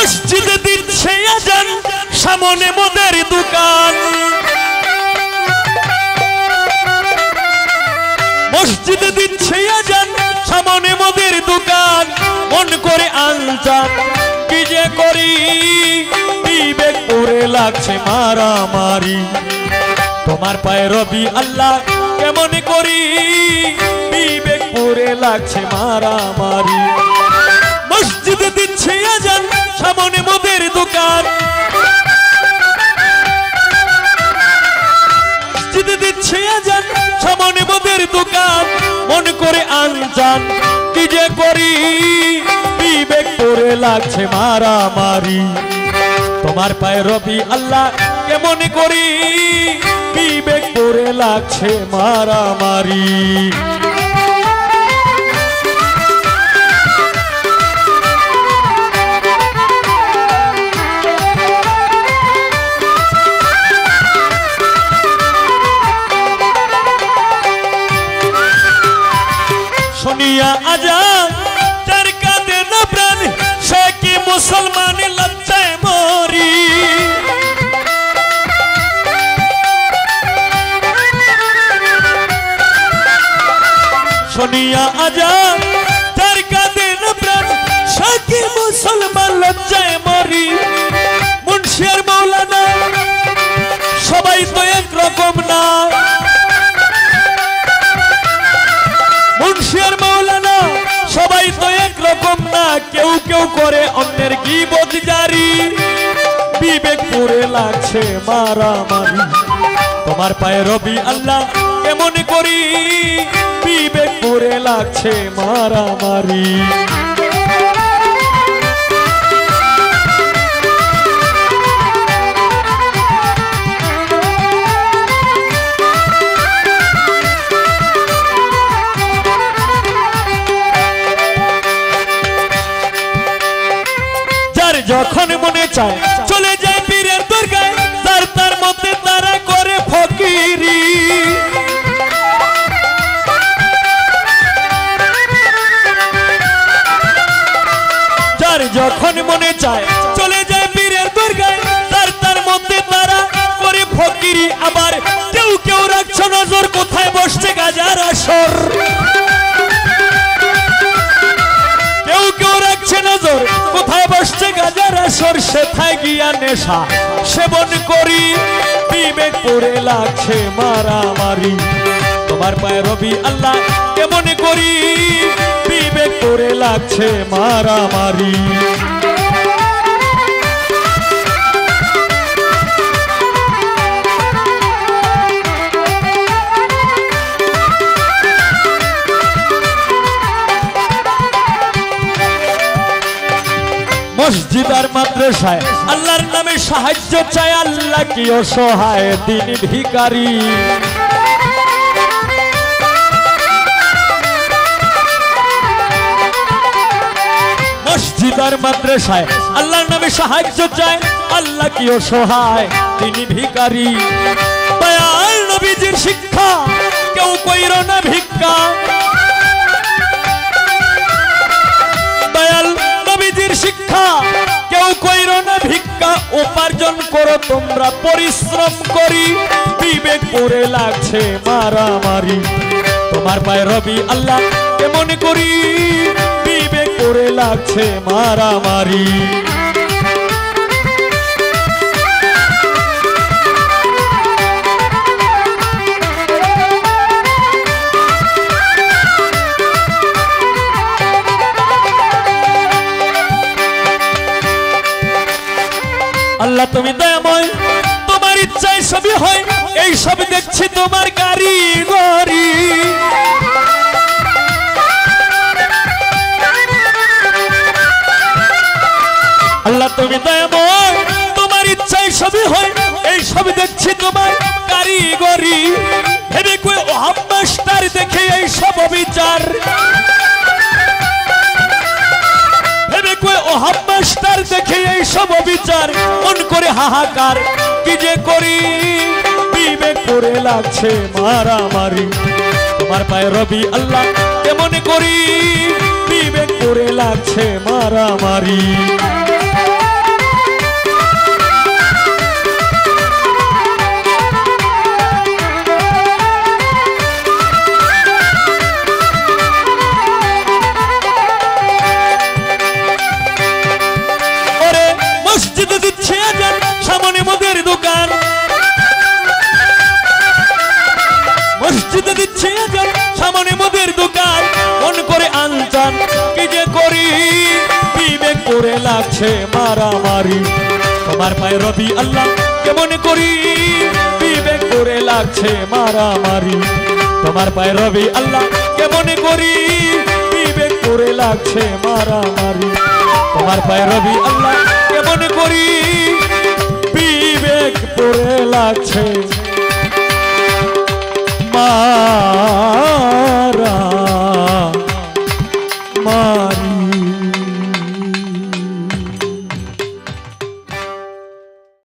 মসজিদে দিচ্ছে আজান সামনে মদের দোকান মসজিদে দিচ্ছে আজান সামনে মদের দোকান মন করে আনচান কি যে করি বিবেক পড়ে লাগছে মারামারি তোমার পায়ে রবি আল্লাহ কেমন করি বিবেক পড়ে লাগছে মারামারি মসজিদে দিচ্ছে আজান সামনে মদের দোকান মসজিদে দিচ্ছে আজান সামনে মদের দোকান মন করে আনজান কি যে করি বিবেক পড়ে লাগছে মারামারি তোমার পায়ে রবি আল্লাহ কেমন করি বিবেক পড়ে লাগছে মারামারি শুনিয়া আজান তার কাঁদে না প্রাণ সে কি মুসলমান লজ্জায় মরি শুনিয়া আজান তার কাঁদে না প্রাণ সে কি মুসলমান লজ্জায় মরি মুন্সি আর মাওলানা সবাই তো একরকম না মুন্সি আর মাওলানা সবাই তো একরকম না কেউ কেউ করে অন্যের গীবত জারি বিবেক পড়ে লাগছে মারামারি তোমার পায়ে রবি আল্লাহ কেমন করি বিবেক পড়ে লাগছে মারামারি যখন মনে চায় চলে যায় পীরের দরগায় যার তার মধ্যে তারা করে ফকিরি যার যখন মনে চায় চলে যায় পীরের দরগায় যার তার মধ্যে তারা করে ফকিরি আবার কেউ কেউ রাখছে নজর কোথায় বসছে গাজার আসর কেউ কেউ রাখছে নজর কোথায় বসছে গাজার আসর সেথায় গিয়া নেশা সেবন করি বিবেক পড়ে লাগছে মারামারি তোমার পায়ে রবি আল্লাহ কেমন করি বিবেক পড়ে লাগছে মারামারি মসজিদ আর মাদ্রাসায় আল্লাহর নামে সাহায্য চায় আল্লাহ কি অসহায় দিন ভিখারি মসজিদ আর মাদ্রাসায় আল্লাহর নামে সাহায্য চায় আল্লাহ কি অসহায় দিন ভিখারি দয়াল নবীজির শিক্ষা কেউ কইর না ভিক্ষা দয়াল নবীজির শিক্ষা কেউ কইর না ভিক্ষা উপার্জন করো তোমরা পরিশ্রম করি বিবেক পড়ে লাগছে মারামারি তোমার পায়ে রবি আল্লাহ কেমন করি বিবেক পড়ে লাগছে মারামারি আল্লাহ তুমি দয়াময় তোমার ইচ্ছায় সবই হয় এই সব দেখছি তোমার কারিগরি আল্লাহ তুমি দয়াময় তোমার ইচ্ছায় সবই হয় এই সব দেখছি তোমার কারিগরি ভেবে কই ওহাব মাস্টার দেখে এই সব বিচার ভেবে কই ওহাব মাস্টার দেখে এই সব বিচার মন করে হাহাকার কি যে করি বিবেক পড়ে লাগছে মারামারি তোমার পায়ে রবি আল্লাহ কেমন করি বিবেক পড়ে লাগছে মারামারি লাগছে মারামারি তোমার পায়ে রবি আল্লাহ কেমন করি বিবেক করে লাগছে মারামারি তোমার পায়ে রবি আল্লাহ কেমন করি বিবেক করে লাগছে মারামারি তোমার পায়ে রবি আল্লাহ কেমন করি বিবেক করে লাগছে মারা মারি